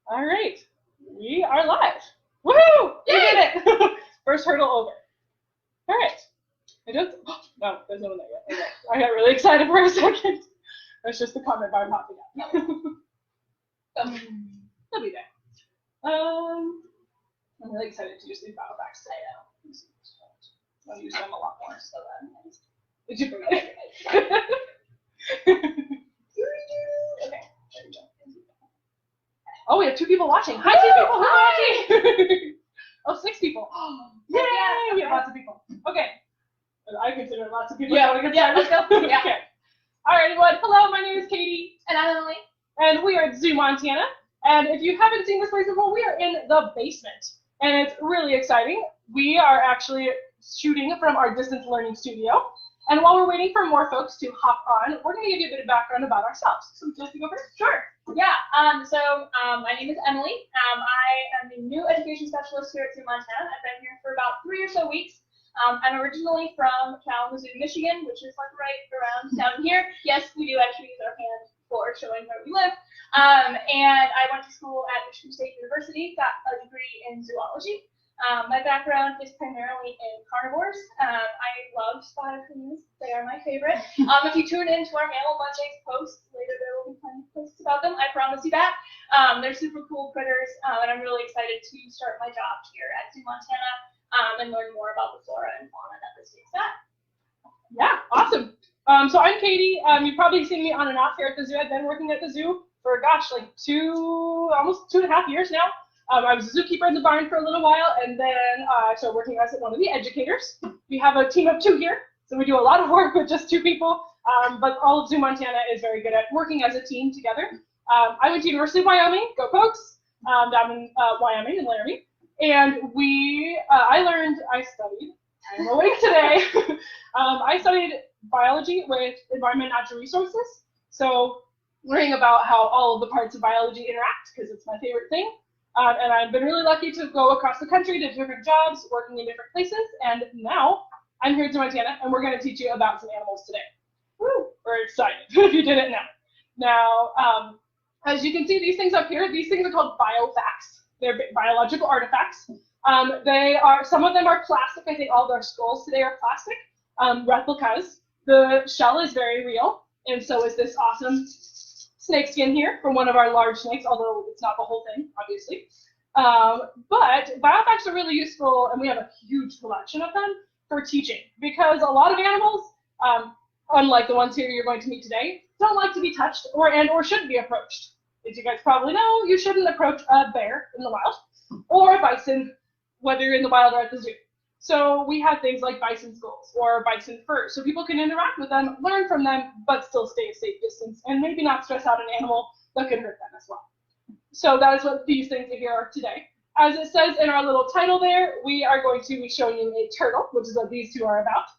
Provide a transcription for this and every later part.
All right, we are live. Woohoo! We did it! First hurdle over. All right. I don't. Oh, no, there's no one there yet. Okay. I got really excited for a second. That's just the comment bar popping up. They'll be there. I'm really excited to use these battle facts today. I'll use them a lot more. So did you forget it? Okay. There we go. Oh, we have 2 people watching. Hi, 2 people who are watching. Oh, 6 people. Yay! We have lots of people. Okay. I consider lots of people. Yeah, let's go. Yeah. Okay. All right, everyone. Hello, my name is Katie. And I'm Emily. And we are at ZooMontana. And if you haven't seen this place before, we are in the basement. And it's really exciting. We are actually shooting from our distance learning studio. And while we're waiting for more folks to hop on, we're going to give you a bit of background about ourselves. So, would you like to go first? Sure. Yeah, my name is Emily. I am the new education specialist here at ZooMontana. I've been here for about 3 or so weeks. I'm originally from Kalamazoo, Michigan, which is like right around down here. Yes, we do actually use our hand for showing where we live. And I went to school at Michigan State University, got a degree in zoology. My background is primarily in carnivores. I love spider things. They are my favorite. If you tune in to our Mammal Mondays posts, later there will be plenty of posts about them. I promise you that. They're super cool critters, and I'm really excited to start my job here at ZooMontana and learn more about the flora and fauna that this state's got. Yeah, awesome. So I'm Katie. You've probably seen me on and off here at the zoo. I've been working at the zoo for, gosh, like almost 2.5 years now. I was a zookeeper in the barn for a little while, and then I started working as one of the educators. We have a team of 2 here, so we do a lot of work with just 2 people, but all of ZooMontana is very good at working as a team together. I went to University of Wyoming, go Pokes, down in Wyoming in Laramie, and I studied, I'm awake today, I studied biology with environment and natural resources, so learning about how all of the parts of biology interact, because it's my favorite thing. And I've been really lucky to go across the country to different jobs, working in different places, and now I'm here at ZooMontana, and we're going to teach you about some animals today. Woo! We're excited if you didn't know. Now, as you can see, these things up here, these things are called biofacts. They're biological artifacts. Some of them are plastic. I think all of our skulls today are plastic replicas. The shell is very real, and so is this awesome snake skin here from one of our large snakes, although it's not the whole thing, obviously. But biofacts are really useful, and we have a huge collection of them for teaching, because a lot of animals, unlike the ones here you're going to meet today, don't like to be touched or shouldn't be approached. As you guys probably know, you shouldn't approach a bear in the wild or a bison, whether you're in the wild or at the zoo. So we have things like bison skulls or bison fur, so people can interact with them, learn from them, but still stay a safe distance, and maybe not stress out an animal that could hurt them as well. So that is what these things here are today. As it says in our little title there, we are going to be showing you a turtle, which is what these 2 are about.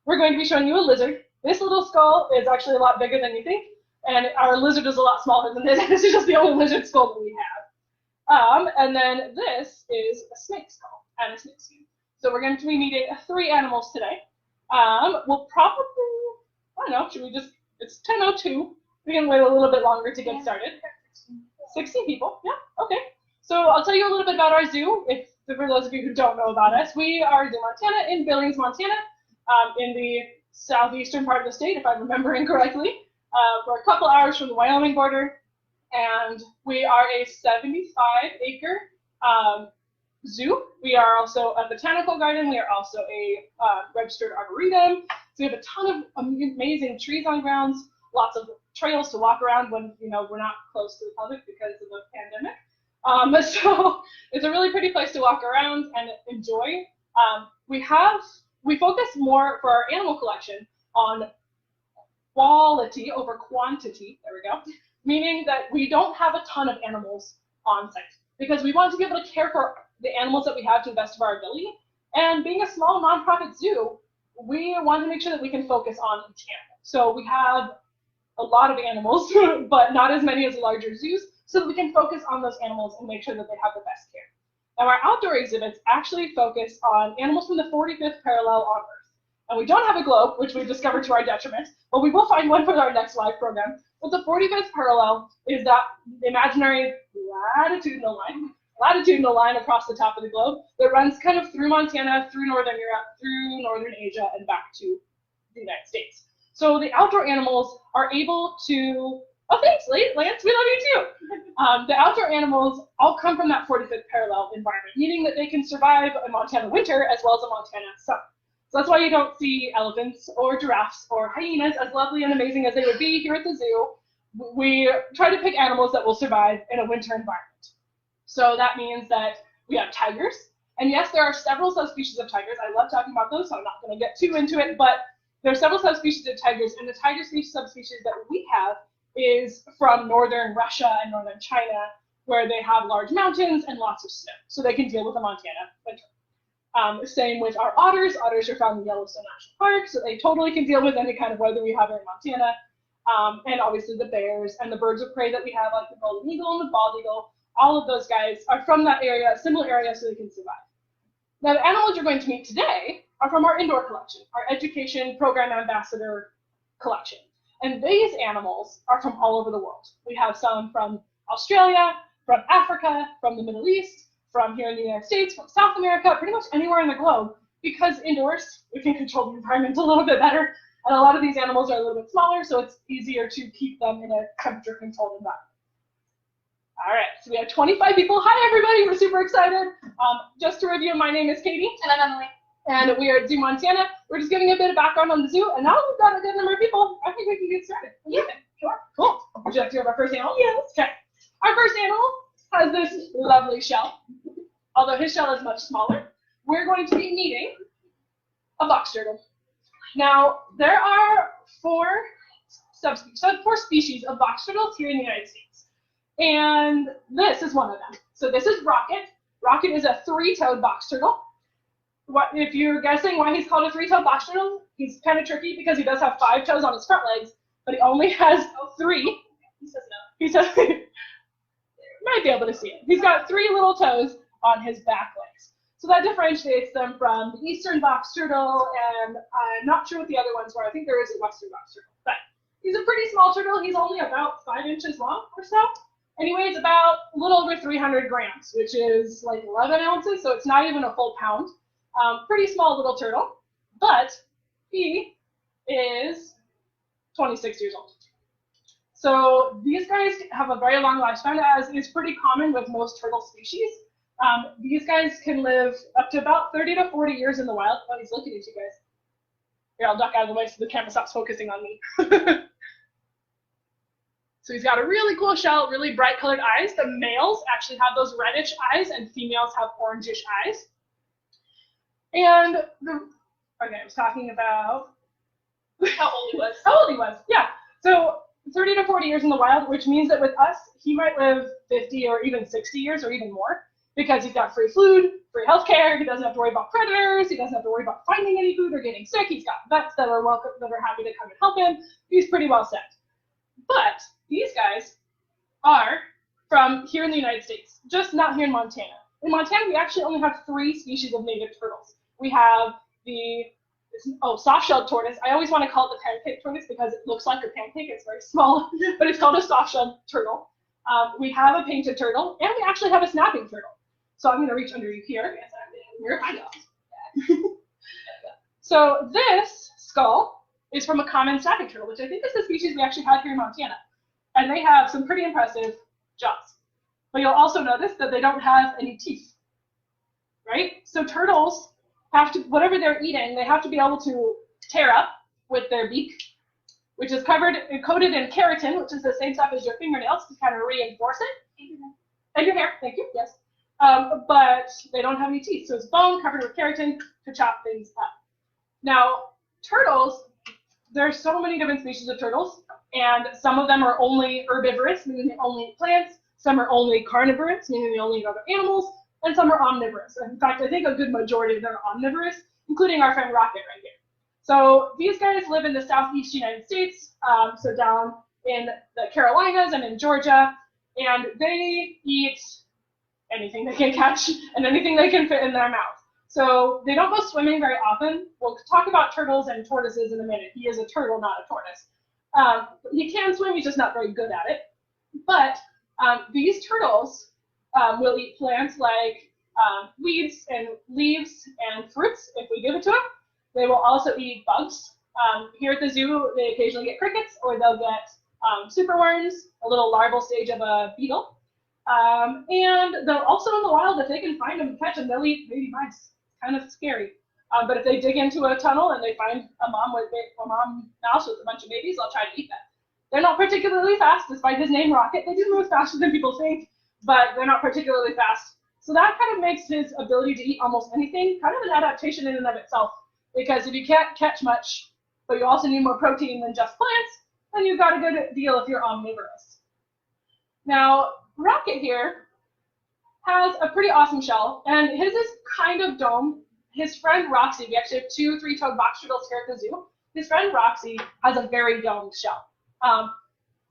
We're going to be showing you a lizard. This little skull is actually a lot bigger than you think, and our lizard is a lot smaller than this. This is just the only lizard skull that we have. And then this is a snake skull and a snake skin. So we're going to be meeting 3 animals today. We'll probably, I don't know, it's 10:02. We can wait a little bit longer to get started. 16 people, yeah, okay. So I'll tell you a little bit about our zoo, for those of you who don't know about us. We are ZooMontana in Billings, Montana, in the southeastern part of the state, if I'm remembering correctly. We're a couple hours from the Wyoming border, and we are a 75-acre zoo. We are also a botanical garden. We are also a registered arboretum. So we have a ton of amazing trees on grounds, lots of trails to walk around when we're not close to the public because of the pandemic. So it's a really pretty place to walk around and enjoy. We focus more for our animal collection on quality over quantity. There we go. Meaning that we don't have a ton of animals on site because we want to be able to care for the animals that we have to the best of our ability. And being a small nonprofit zoo, we want to make sure that we can focus on each animal. So we have a lot of animals, but not as many as larger zoos, so that we can focus on those animals and make sure that they have the best care. Now, our outdoor exhibits actually focus on animals from the 45th parallel on Earth. And we don't have a globe, which we've discovered to our detriment, but we will find one for our next live program. But the 45th parallel is that imaginary latitudinal line across the top of the globe that runs kind of through Montana, through northern Europe, through northern Asia, and back to the United States. So the outdoor animals are able to, oh thanks Lance, we love you too. The outdoor animals all come from that 45th parallel environment, meaning that they can survive a Montana winter as well as a Montana summer. So that's why you don't see elephants or giraffes or hyenas, as lovely and amazing as they would be here at the zoo. We try to pick animals that will survive in a winter environment. So that means that we have tigers, and yes, there are several subspecies of tigers. I love talking about those, so I'm not going to get too into it, but there are several subspecies of tigers, and the tiger subspecies that we have is from northern Russia and northern China, where they have large mountains and lots of snow, so they can deal with the Montana winter. Same with our otters. Otters are found in Yellowstone National Park, so they totally can deal with any kind of weather we have here in Montana. And obviously the bears and the birds of prey that we have, like the golden eagle and the bald eagle, all of those guys are from that area, a similar area, so they can survive. Now the animals you're going to meet today are from our indoor collection, our education program ambassador collection. And these animals are from all over the world. We have some from Australia, from Africa, from the Middle East, from here in the United States, from South America, pretty much anywhere in the globe, because indoors we can control the environment a little bit better. And a lot of these animals are a little bit smaller, so it's easier to keep them in a temperature-controlled environment. All right, so we have 25 people. Hi, everybody. We're super excited. Just to review, my name is Katie. And I'm Emily. And we are at ZooMontana. We're just giving a bit of background on the zoo, and now we've got a good number of people. I think we can get started. Yeah, sure. Cool. Would you like to hear our first animal? Yes. Okay. Our first animal has this lovely shell. Although his shell is much smaller, we're going to be meeting a box turtle. Now, there are four species of box turtles here in the United States. And this is one of them. So this is Rocket. Rocket is a three-toed box turtle. If you're guessing why he's called a three-toed box turtle, he's kind of tricky because he does have 5 toes on his front legs, but he only has 3. He says no. He says, might be able to see it. He's got 3 little toes on his back legs. So that differentiates them from the eastern box turtle, and I'm not sure what the other ones were. I think there is a western box turtle, but he's a pretty small turtle. He's only about 5 inches long or so, and he weighs about a little over 300 grams, which is like 11 ounces, so it's not even a full pound. Pretty small little turtle, but he is 26 years old. So these guys have a very long lifespan, as is pretty common with most turtle species. These guys can live up to about 30 to 40 years in the wild. Oh, he's looking at you guys. Here, I'll duck out of the way so the camera stops focusing on me. So he's got a really cool shell, really bright colored eyes. The males actually have those reddish eyes, and females have orangish eyes. And okay, I was talking about How old he was. How old he was, yeah. So 30 to 40 years in the wild, which means that with us, he might live 50 or even 60 years or even more, because he's got free food, free healthcare, he doesn't have to worry about predators, he doesn't have to worry about finding any food or getting sick, he's got vets that are welcome, that are happy to come and help him. He's pretty well set. But these guys are from here in the United States, just not here in Montana. In Montana, we actually only have 3 species of native turtles. We have the soft-shelled tortoise. I always want to call it the pancake tortoise because it looks like a pancake. It's very small, but it's called a soft-shelled turtle. We have a painted turtle, and we actually have a snapping turtle. So I'm going to reach under you here. Yes, I'm here. So this skull is from a common snapping turtle, which I think is the species we actually have here in Montana. And they have some pretty impressive jaws. But you'll also notice that they don't have any teeth, right? So turtles have to, whatever they're eating, they have to be able to tear up with their beak, which is coated in keratin, which is the same stuff as your fingernails to kind of reinforce it. And your hair, thank you, yes. But they don't have any teeth, so it's bone covered with keratin to chop things up. Now, turtles, there's so many different species of turtles, and some of them are only herbivorous, meaning they only eat plants. Some are only carnivorous, meaning they only eat other animals, and some are omnivorous. In fact, I think a good majority of them are omnivorous, including our friend Rocket right here. So these guys live in the southeast United States, so down in the Carolinas and in Georgia, and they eat anything they can catch and anything they can fit in their mouth. So they don't go swimming very often. We'll talk about turtles and tortoises in a minute. He is a turtle, not a tortoise. He can swim, he's just not very good at it. But these turtles will eat plants like weeds and leaves and fruits if we give it to them. They will also eat bugs. Here at the zoo, they occasionally get crickets, or they'll get superworms, a little larval stage of a beetle. And they'll also in the wild, if they can find them and catch them, they'll eat baby mice. Kind of scary. But if they dig into a tunnel and they find a mom mouse with a bunch of babies, they'll try to eat them. They're not particularly fast, despite his name Rocket. They do move faster than people think, but they're not particularly fast. So that kind of makes his ability to eat almost anything kind of an adaptation in and of itself. Because if you can't catch much, but you also need more protein than just plants, then you've got a good deal if you're omnivorous. Now, Rocket here has a pretty awesome shell, and his is kind of domed. His friend Roxy, we actually have 2 3-toed box turtles here at the zoo. His friend Roxy has a very domed shell.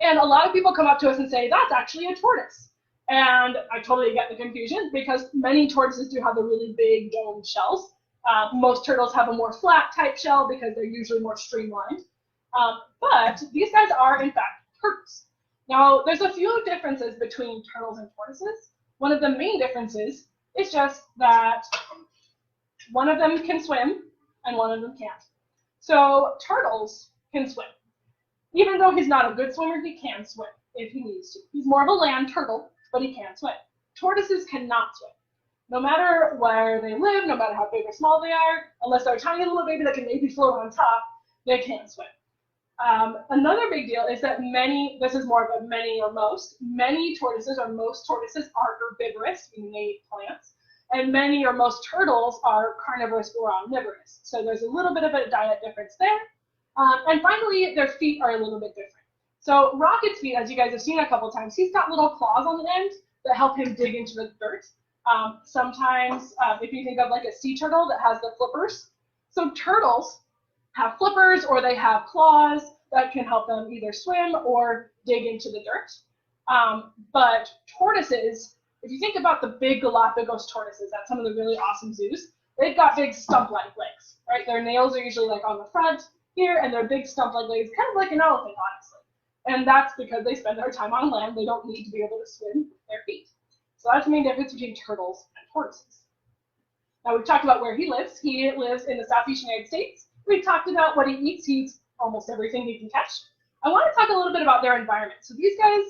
And a lot of people come up to us and say, that's actually a tortoise. And I totally get the confusion because many tortoises do have the really big domed shells. Most turtles have a more flat type shell because they're usually more streamlined. But these guys are, in fact, turtles. Now, there's a few differences between turtles and tortoises. One of the main differences is just that one of them can swim and one of them can't. So turtles can swim. Even though he's not a good swimmer, he can swim if he needs to. He's more of a land turtle, but he can swim. Tortoises cannot swim. No matter where they live, no matter how big or small they are, unless they're a tiny little baby that can maybe float on top, they can't swim. Another big deal is that this is more of a many or most, many tortoises or most tortoises are herbivorous, meaning they eat plants, and many or most turtles are carnivorous or omnivorous. So there's a little bit of a diet difference there. And finally, their feet are a little bit different. So Rocket's feet, as you guys have seen a couple times, he's got little claws on the end that help him dig into the dirt. Sometimes, if you think of like a sea turtle that has the flippers, so turtles have flippers or they have claws that can help them either swim or dig into the dirt. But tortoises, if you think about the big Galapagos tortoises at some of the really awesome zoos, they've got big stump-like legs, right? Their nails are usually like on the front here, and their big stump-like legs, kind of like an elephant, honestly. And that's because they spend their time on land. They don't need to be able to swim with their feet. So that's the main difference between turtles and tortoises. Now we've talked about where he lives. He lives in the southeastern United States. We've talked about what he eats. He eats almost everything he can catch. I want to talk a little bit about their environment. So these guys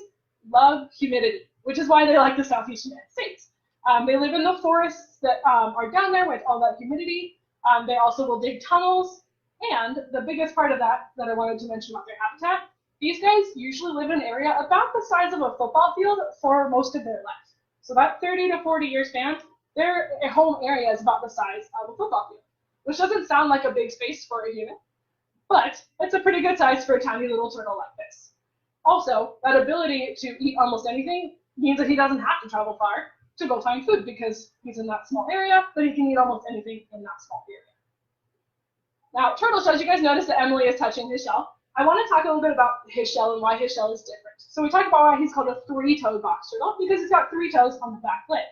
love humidity, which is why they like the southeastern United States. They live in the forests that are down there with all that humidity. They also will dig tunnels. And the biggest part of that I wanted to mention about their habitat, these guys usually live in an area about the size of a football field for most of their life. So that 30 to 40 year span, their home area is about the size of a football field, which doesn't sound like a big space for a human, but it's a pretty good size for a tiny little turtle like this. Also, that ability to eat almost anything means that he doesn't have to travel far to go find food because he's in that small area, but he can eat almost anything in that small area. Now, turtle shells, you guys notice that Emily is touching his shell. I want to talk a little bit about his shell and why his shell is different. So we talked about why he's called a 3-toed box turtle because he's got 3 toes on the back lid.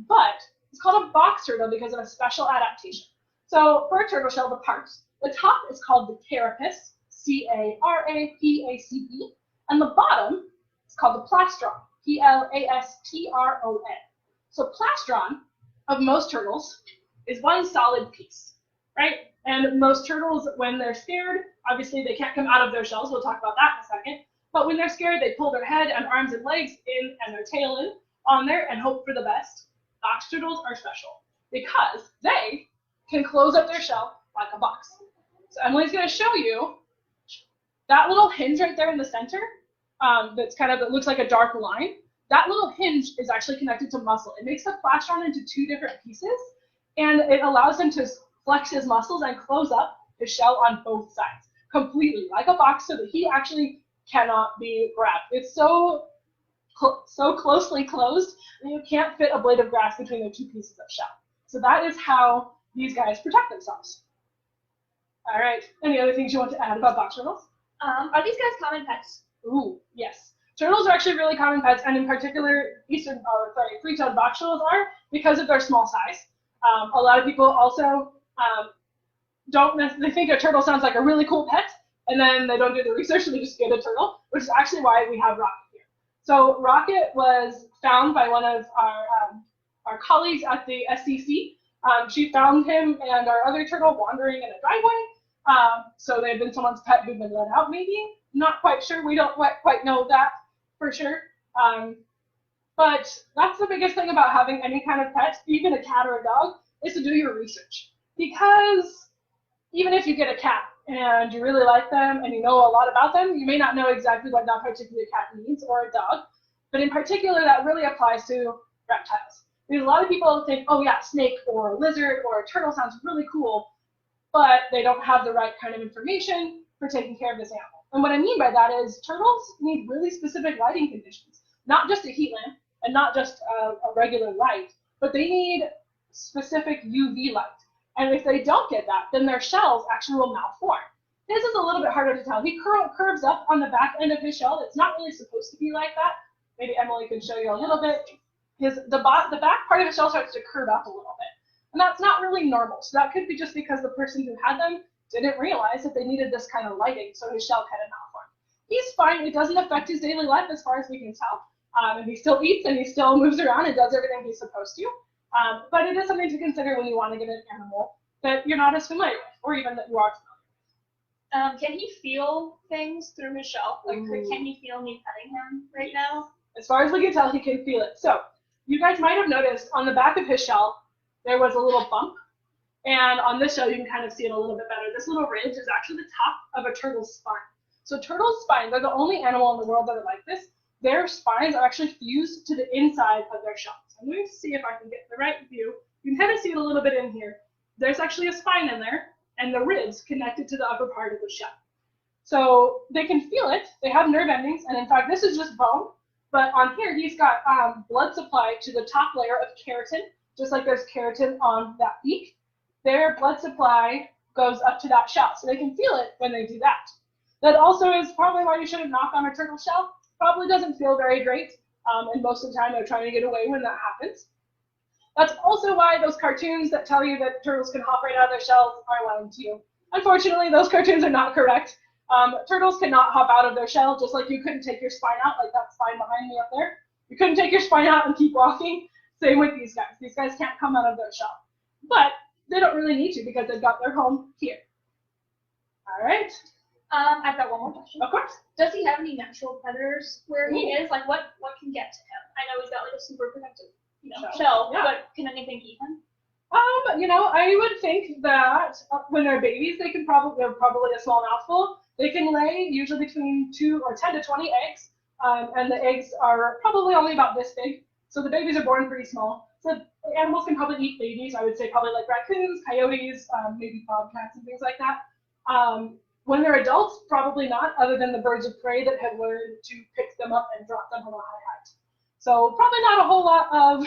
But it's called a box turtle because of a special adaptation. So for a turtle shell, the parts, the top is called the carapace, C-A-R-A-P-A-C-E, and the bottom is called the plastron, P-L-A-S-T-R-O-N. So plastron of most turtles is one solid piece, right? And most turtles, when they're scared, obviously they can't come out of their shells. We'll talk about that in a second. But when they're scared, they pull their head and arms and legs in and their tail in on there and hope for the best. Box turtles are special because they can close up their shell like a box. So Emily's going to show you that little hinge right there in the center that looks like a dark line. That little hinge is actually connected to muscle. It makes the plastron into 2 different pieces, and it allows him to flex his muscles and close up his shell on both sides completely, like a box, so that he actually cannot be grabbed. It's so closely closed that you can't fit a blade of grass between the 2 pieces of shell. So that is how these guys protect themselves. All right. Any other things you want to add about box turtles? Are these guys common pets? Ooh, yes. Turtles are actually really common pets, and in particular, 3-toed box turtles are because of their small size. A lot of people also they think a turtle sounds like a really cool pet, and then they don't do the research and they just get a turtle, which is actually why we have Rocket here. So Rocket was found by one of our colleagues at the SCC. She found him and our other turtle wandering in a driveway. So they've been someone's pet who'd been let out, maybe. Not quite sure. We don't quite know that for sure. But that's the biggest thing about having any kind of pet, even a cat or a dog, is to do your research. Because even if you get a cat and you really like them and you know a lot about them, you may not know exactly what that particular cat needs or a dog. But in particular, that really applies to reptiles. Because a lot of people think, oh yeah, snake or lizard or turtle sounds really cool, but they don't have the right kind of information for taking care of this animal. And what I mean by that is turtles need really specific lighting conditions, not just a heat lamp and not just a regular light, but they need specific UV light. And if they don't get that, then their shells actually will malform. This is a little bit harder to tell. He curves up on the back end of his shell. It's not really supposed to be like that. Maybe Emily can show you a little bit. The back part of his shell starts to curve up a little bit. And that's not really normal. So that could be just because the person who had them didn't realize that they needed this kind of lighting, so his shell kind of malformed. He's fine. It doesn't affect his daily life as far as we can tell. And he still eats and he still moves around and does everything he's supposed to. But it is something to consider when you want to get an animal that you're not as familiar with, or even that you are familiar with. Can he feel things through his shell? Like, can he feel me petting him right now? As far as we can tell, he can feel it. So you guys might have noticed on the back of his shell, there was a little bump. And on this shell, you can kind of see it a little bit better. This little ridge is actually the top of a turtle's spine. So turtles' spines, they're the only animal in the world that are like this. Their spines are actually fused to the inside of their shells. I'm going to see if I can get the right view. You can kind of see it a little bit in here. There's actually a spine in there, and the ribs connected to the upper part of the shell. So they can feel it. They have nerve endings, and in fact, this is just bone. But on here, he's got blood supply to the top layer of keratin, just like there's keratin on that beak. Their blood supply goes up to that shell, so they can feel it when they do that. That also is probably why you shouldn't knock on a turtle shell. Probably doesn't feel very great, and most of the time they're trying to get away when that happens. That's also why those cartoons that tell you that turtles can hop right out of their shells are lying to you. Unfortunately, those cartoons are not correct. Turtles cannot hop out of their shell, just like you couldn't take your spine out, like that spine behind me up there. You couldn't take your spine out and keep walking. Same with these guys. These guys can't come out of their shell. But they don't really need to because they've got their home here. All right. I've got one more question. Of course. Does he have any natural predators where he is? Like, what can get to him? I know he's got like a super protective, shell, yeah. But can anything eat him? I would think that when they're babies, they're probably a small mouthful. They can lay usually between 10 to 20 eggs, and the eggs are probably only about this big. So the babies are born pretty small. So the animals can probably eat babies. I would say probably like raccoons, coyotes, maybe bobcats and things like that. When they're adults, probably not, other than the birds of prey that have learned to pick them up and drop them from a high height. So probably not a whole lot of,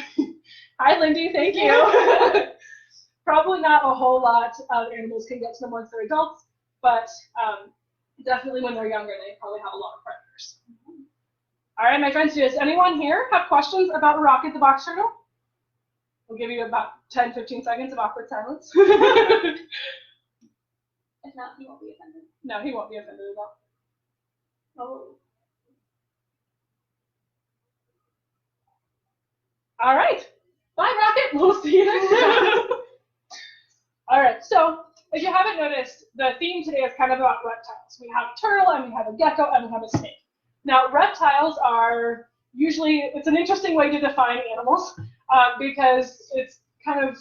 hi Lindy, thank you. Probably not a whole lot of animals can get to them once they're adults, but definitely when they're younger, they probably have a lot of predators. All right, my friends, does anyone here have questions about Rocket the box turtle? We'll give you about 10, 15 seconds of awkward silence. If not, he won't be offended. No, he won't be offended at all. Oh. All right. Bye, Rocket. We'll see you next time. All right. So, if you haven't noticed, the theme today is kind of about reptiles. We have a turtle, and we have a gecko, and we have a snake. Now, reptiles are usually, it's an interesting way to define animals because it's kind of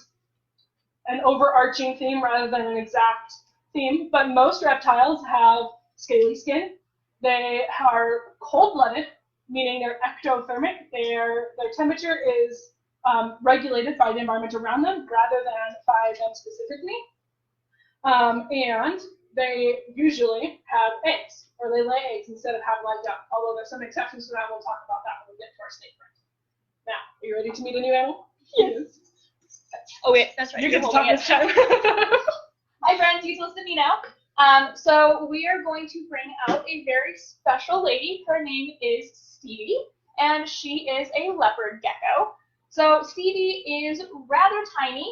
an overarching theme rather than an exact theme, but most reptiles have scaly skin. They are cold-blooded, meaning they're ectothermic. Their temperature is regulated by the environment around them rather than by them specifically. And they usually have eggs, or they lay eggs instead of have live young, although there's some exceptions to that. We'll talk about that when we get to our snake friend. Now, are you ready to meet a new animal? Yes. Oh, wait, that's right. You get to talk this time. Hi, friends. You listen to me now. So we are going to bring out a very special lady. Her name is Stevie, and she is a leopard gecko. So Stevie is rather tiny.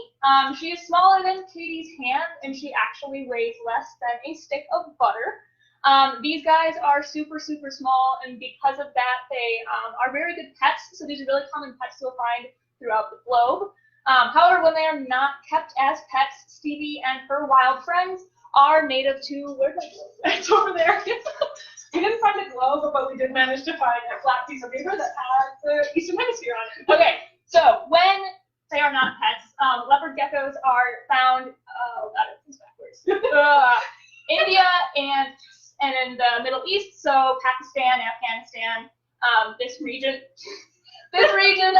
She is smaller than Katie's hand, and she actually weighs less than a stick of butter. These guys are super, super small, and because of that, they are very good pets. So these are really common pets you'll find throughout the globe. However, when they are not kept as pets, Stevie and her wild friends are native to, where did I go? It's over there. We didn't find a globe, but we did manage to find a flat piece of paper that has the Eastern Hemisphere on it. Okay, so when they are not pets, leopard geckos are found, oh god, it's backwards, India and in the Middle East, so Pakistan, Afghanistan, this region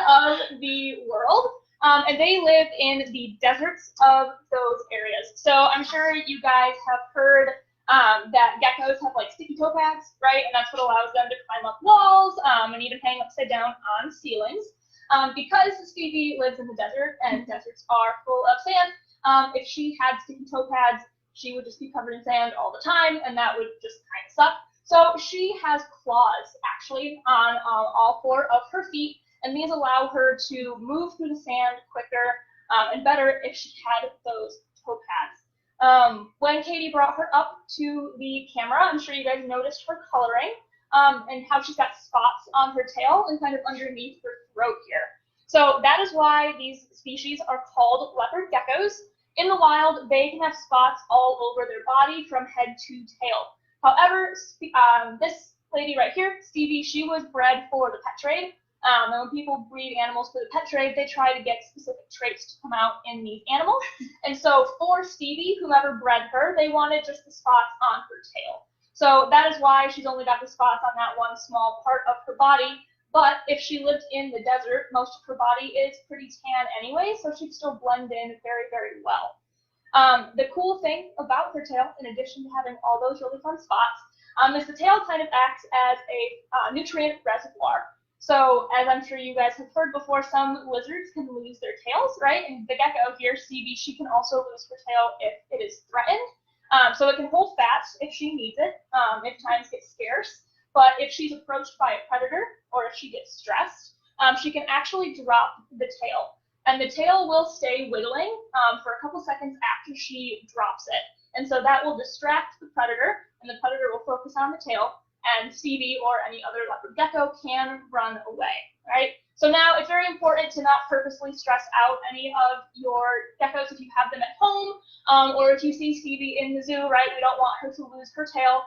of the world. And they live in the deserts of those areas. So I'm sure you guys have heard that geckos have like sticky toe pads, right? And that's what allows them to climb up walls and even hang upside down on ceilings. Because Stevie lives in the desert and deserts are full of sand, if she had sticky toe pads, she would just be covered in sand all the time, and that would just kind of suck. So she has claws, actually, on all four of her feet, and these allow her to move through the sand quicker and better if she had those toe pads. When Katie brought her up to the camera, I'm sure you guys noticed her coloring and how she's got spots on her tail and kind of underneath her throat here. So that is why these species are called leopard geckos. In the wild, they can have spots all over their body from head to tail. However, this lady right here, Stevie, she was bred for the pet trade. And when people breed animals for the pet trade, they try to get specific traits to come out in these animals. And so for Stevie, whomever bred her, they wanted just the spots on her tail. So that is why she's only got the spots on that one small part of her body. But if she lived in the desert, most of her body is pretty tan anyway, so she'd still blend in very, very well. The cool thing about her tail, in addition to having all those really fun spots, is the tail kind of acts as a nutrient reservoir. So, as I'm sure you guys have heard before, some lizards can lose their tails, right? And the gecko here, Stevie, she can also lose her tail if it is threatened. So it can hold fat if she needs it, if times get scarce. But if she's approached by a predator, or if she gets stressed, she can actually drop the tail. And the tail will stay wiggling for a couple seconds after she drops it. And so that will distract the predator, and the predator will focus on the tail, and Stevie or any other leopard gecko can run away, right? So now it's very important to not purposely stress out any of your geckos if you have them at home, or if you see Stevie in the zoo, right? We don't want her to lose her tail.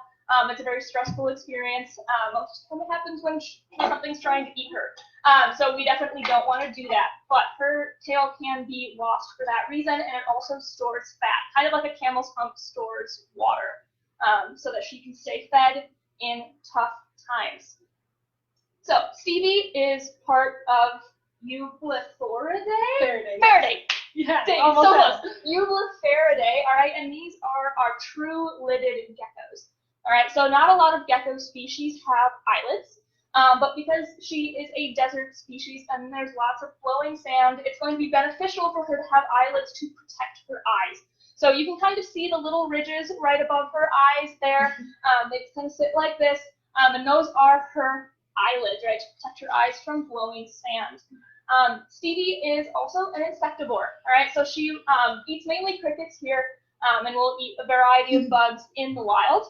It's a very stressful experience. Most of the time it happens when something's trying to eat her. So we definitely don't want to do that. But her tail can be lost for that reason, and it also stores fat, kind of like a camel's hump stores water, so that she can stay fed in tough times. So Stevie is part of Eublephauridae. Faraday. Yeah, so close. Eublephauridae. All right, and these are our true lidded geckos. All right, so not a lot of gecko species have eyelids, but because she is a desert species and there's lots of flowing sand, it's going to be beneficial for her to have eyelids to protect her eyes. So you can kind of see the little ridges right above her eyes there. They kind of sit like this, and those are her eyelids, right, to protect her eyes from blowing sand. Stevie is also an insectivore, all right, so she eats mainly crickets here, and will eat a variety of bugs in the wild.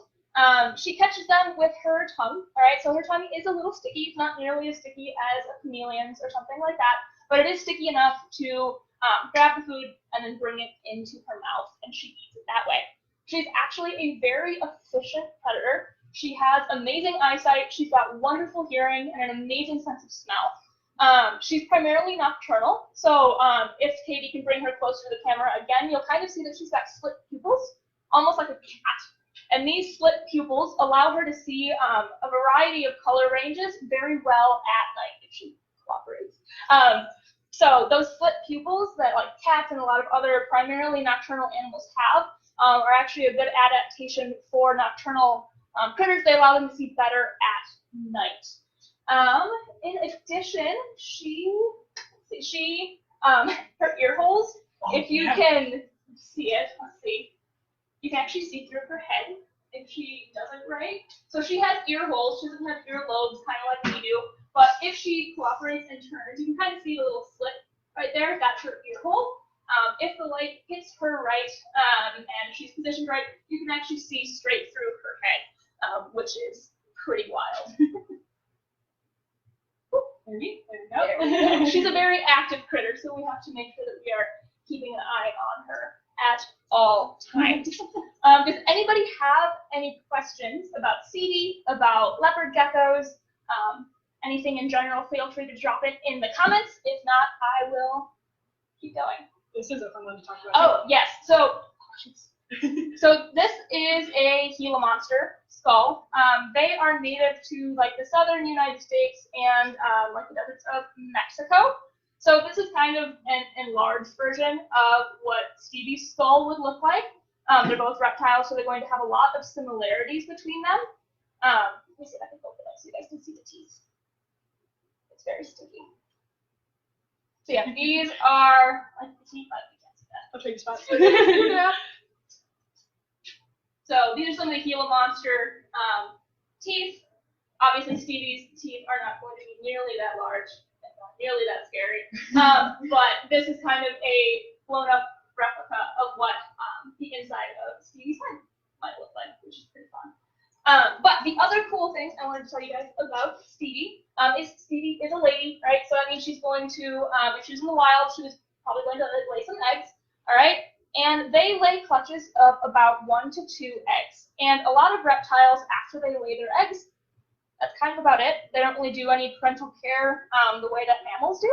She catches them with her tongue, all right, so her tongue is a little sticky. It's not nearly as sticky as a chameleon's or something like that, but it is sticky enough to grab the food and then bring it into her mouth, and she eats it that way. She's actually a very efficient predator. She has amazing eyesight, she's got wonderful hearing, and an amazing sense of smell. She's primarily nocturnal, so if Katie can bring her closer to the camera again, you'll kind of see that she's got slit pupils, almost like a cat. And these slit pupils allow her to see a variety of color ranges very well at night if she cooperates. So those slit pupils that like cats and a lot of other primarily nocturnal animals have are actually a good adaptation for nocturnal critters. They allow them to see better at night. In addition, her ear holes, if you can see it, let's see. You can actually see through her head if she doesn't, right? So she has ear holes. She doesn't have ear lobes, kind of like we do. But if she cooperates and turns, you can kind of see the little slit right there. That's her ear hole. If the light hits her right and she's positioned right, you can actually see straight through her head. which is pretty wild. There we There we go. She's a very active critter, so we have to make sure that we are keeping an eye on her at all times. Does anybody have any questions about Stevie, about leopard geckos, anything in general? Feel free to drop it in the comments. If not, I will keep going. This is a fun one to talk about. Oh, yes. So this is a Gila monster skull. They are native to like the southern United States and like the deserts of Mexico. So this is kind of an enlarged version of what Stevie's skull would look like. They're both reptiles, so they're going to have a lot of similarities between them. Let me see if I can open it so you guys can see the teeth. It's very sticky. So yeah, these are like the teeth, but you can't see that. I'll show you spots. Yeah. So these are some of the Gila monster teeth. Obviously, Stevie's teeth are not going to be nearly that large, and not nearly that scary. But this is kind of a blown-up replica of what the inside of Stevie's head might look like, which is pretty fun. But the other cool things I wanted to tell you guys about Stevie is Stevie is a lady, right? So that means she's going to, if she's in the wild, she was probably going to lay some eggs, all right? And they lay clutches of about 1 to 2 eggs. And a lot of reptiles, after they lay their eggs, that's kind of about it. They don't really do any parental care the way that mammals do.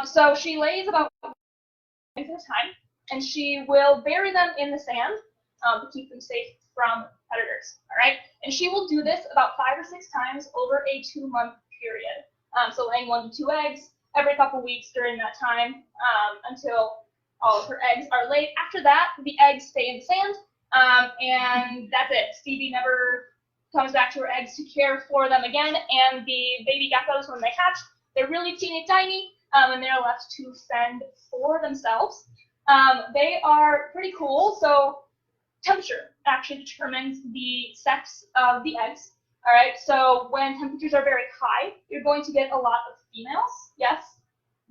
So she lays about 1 egg at a time, and she will bury them in the sand to keep them safe from predators, all right? And she will do this about 5 or 6 times over a 2-month period. So laying 1 to 2 eggs every couple weeks during that time until all of her eggs are laid. After that, the eggs stay in the sand, and that's it. Stevie never comes back to her eggs to care for them again, and the baby geckos, when they hatch, they're really teeny tiny, and they're left to fend for themselves. They are pretty cool, so temperature actually determines the sex of the eggs, all right? So when temperatures are very high, you're going to get a lot of females, yes?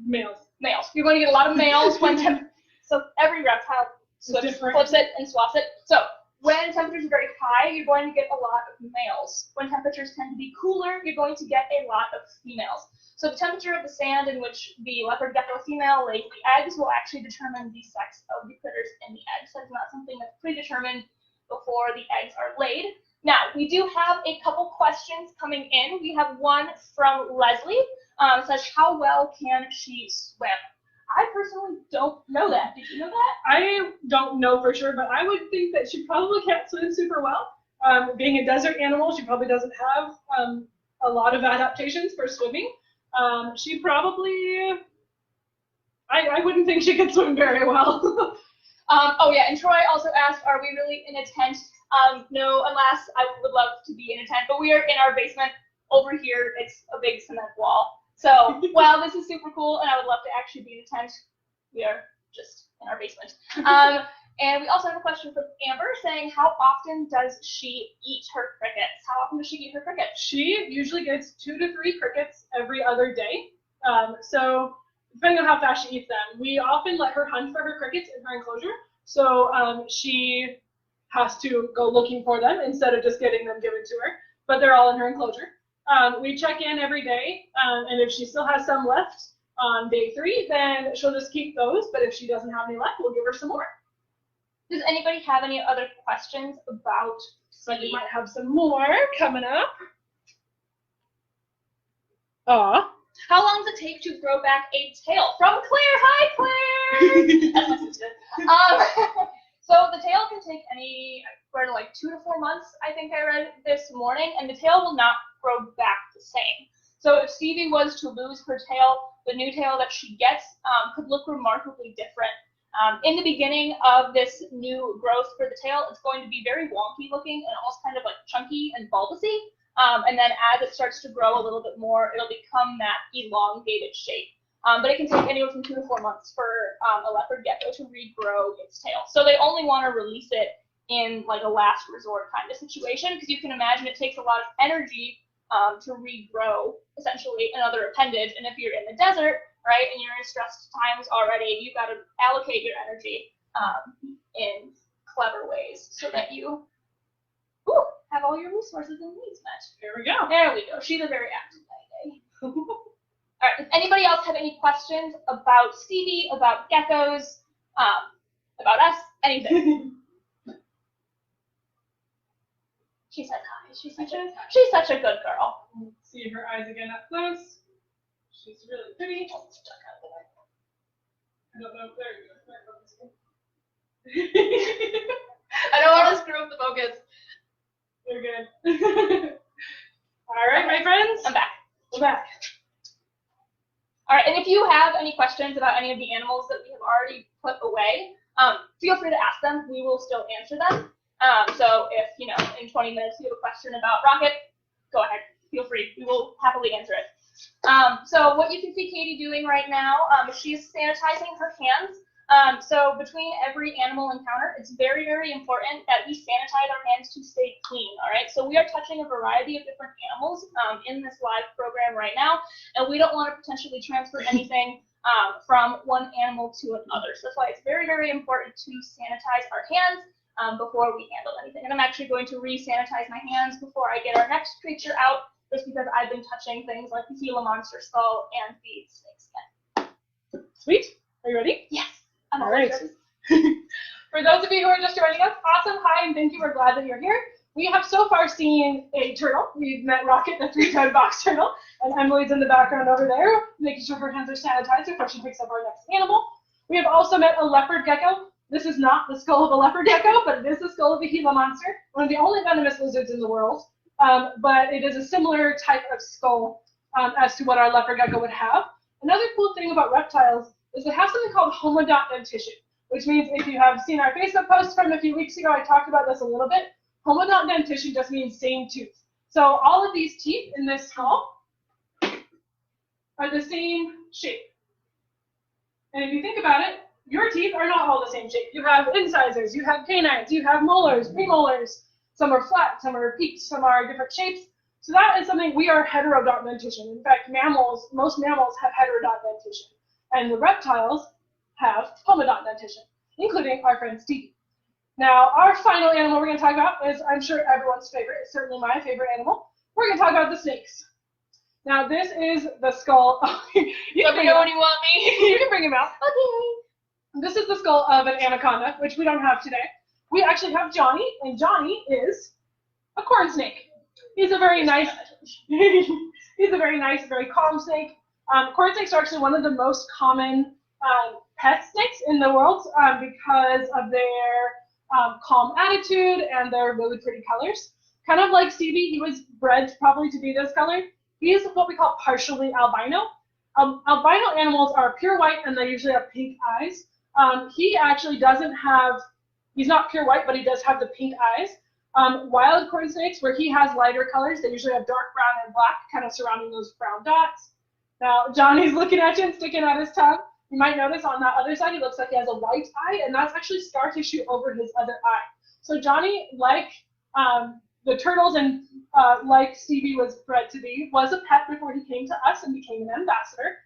Males. Males. You're going to get a lot of males when so every reptile flips it and swaps it. So when temperatures are very high, you're going to get a lot of males. When temperatures tend to be cooler, you're going to get a lot of females. So the temperature of the sand in which the leopard gecko female lays the eggs will actually determine the sex of the critters in the eggs. That's not something that's predetermined before the eggs are laid. Now, we do have a couple questions coming in. We have one from Leslie. It says, how well can she swim? I personally don't know that. Did you know that? I don't know for sure, but I would think that she probably can't swim super well. Being a desert animal, she probably doesn't have a lot of adaptations for swimming. She probably, I wouldn't think she could swim very well. Oh yeah, and Troy also asked, are we really in a tent? No, alas, I would love to be in a tent, but we are in our basement. Over here, it's a big cement wall. So, while this is super cool, and I would love to actually be in a tent, we are just in our basement. And we also have a question from Amber saying, how often does she eat her crickets? How often does she eat her crickets? She usually gets 2 to 3 crickets every other day. So, depending on how fast she eats them, we often let her hunt for her crickets in her enclosure. So, she has to go looking for them instead of just getting them given to her. But they're all in her enclosure. We check in every day, and if she still has some left on day 3, then she'll just keep those. But if she doesn't have any left, we'll give her some more. Does anybody have any other questions about Stevie? We might have some more coming up. Aw. How long does it take to grow back a tail? From Claire. Hi, Claire. That's my sister. So the tail can take anywhere to like 2 to 4 months, I think I read this morning, and the tail will not grow back the same. So if Stevie was to lose her tail, the new tail that she gets could look remarkably different. In the beginning of this new growth for the tail, it's going to be very wonky looking and almost kind of like chunky and bulbousy. And then as it starts to grow a little bit more, it'll become that elongated shape. But it can take anywhere from 2 to 4 months for a leopard gecko to regrow its tail. So they only want to release it in like a last resort kind of situation, because you can imagine it takes a lot of energy to regrow essentially another appendage. And if you're in the desert, right, and you're in stressed times already, you've got to allocate your energy in clever ways so that you have all your resources and needs met. There we go. There we go. She's a very active lady. All right. Does anybody else have any questions about Stevie, about geckos, about us, anything? She says hi. She's such a good girl. See her eyes again up close. She's really pretty. Oh, stuck out of the way. I don't know. There you go. I don't want to screw up the focus. You're good. All right, my friends. I'm back. We're back. All right, and if you have any questions about any of the animals that we have already put away, feel free to ask them. We will still answer them. So if, in 20 minutes you have a question about Rocket, go ahead. Feel free. We will happily answer it. So what you can see Katie doing right now is she's sanitizing her hands. So between every animal encounter, it's very, very important that we sanitize our hands to stay clean, all right? So we are touching a variety of different animals in this live program right now, and we don't want to potentially transfer anything from one animal to another. So that's why it's very, very important to sanitize our hands before we handle anything. And I'm actually going to re-sanitize my hands before I get our next creature out, just because I've been touching things like the Gila monster skull and the snake skin. Sweet. Are you ready? Yes. All right. For those of you who are just joining us, awesome. Hi, and thank you. We're glad that you're here. We have so far seen a turtle. We've met Rocket, the 3-toed box turtle, and Emily's in the background over there, making sure her hands are sanitized before she picks up our next animal. We have also met a leopard gecko. This is not the skull of a leopard gecko, but it is the skull of a Gila monster, one of the only venomous lizards in the world. But it is a similar type of skull as to what our leopard gecko would have. Another cool thing about reptiles is they have something called homodont dentition, which means if you have seen our Facebook post from a few weeks ago, I talked about this a little bit. Homodont dentition just means same tooth. So all of these teeth in this skull are the same shape. And if you think about it, your teeth are not all the same shape. You have incisors, you have canines, you have molars, premolars. Some are flat, some are peaked, some are different shapes. So that is something we are heterodont dentition. In fact, most mammals have heterodont dentition. And the reptiles have homodont dentition, including our friend Stevie. Now, our final animal we're going to talk about is, I'm sure, everyone's favorite. It's certainly my favorite animal. We're going to talk about the snakes. Now, this is the skull. You can bring him out. You can bring him out. Okay. This is the skull of an anaconda, which we don't have today. We actually have Johnny, and Johnny is a corn snake. He's a very nice, very calm snake. Corn snakes are actually one of the most common pet snakes in the world because of their calm attitude and their really pretty colors. Kind of like Stevie, he was bred probably to be this color. He is what we call partially albino. Albino animals are pure white and they usually have pink eyes. He actually doesn't have, he's not pure white, but he does have the pink eyes. Wild corn snakes, where he has lighter colors, they usually have dark brown and black kind of surrounding those brown dots. Now, Johnny's looking at you and sticking out his tongue. You might notice on that other side, he looks like he has a white eye, and that's actually scar tissue over his other eye. So Johnny, like the turtles and like Stevie was bred to be, was a pet before he came to us and became an ambassador.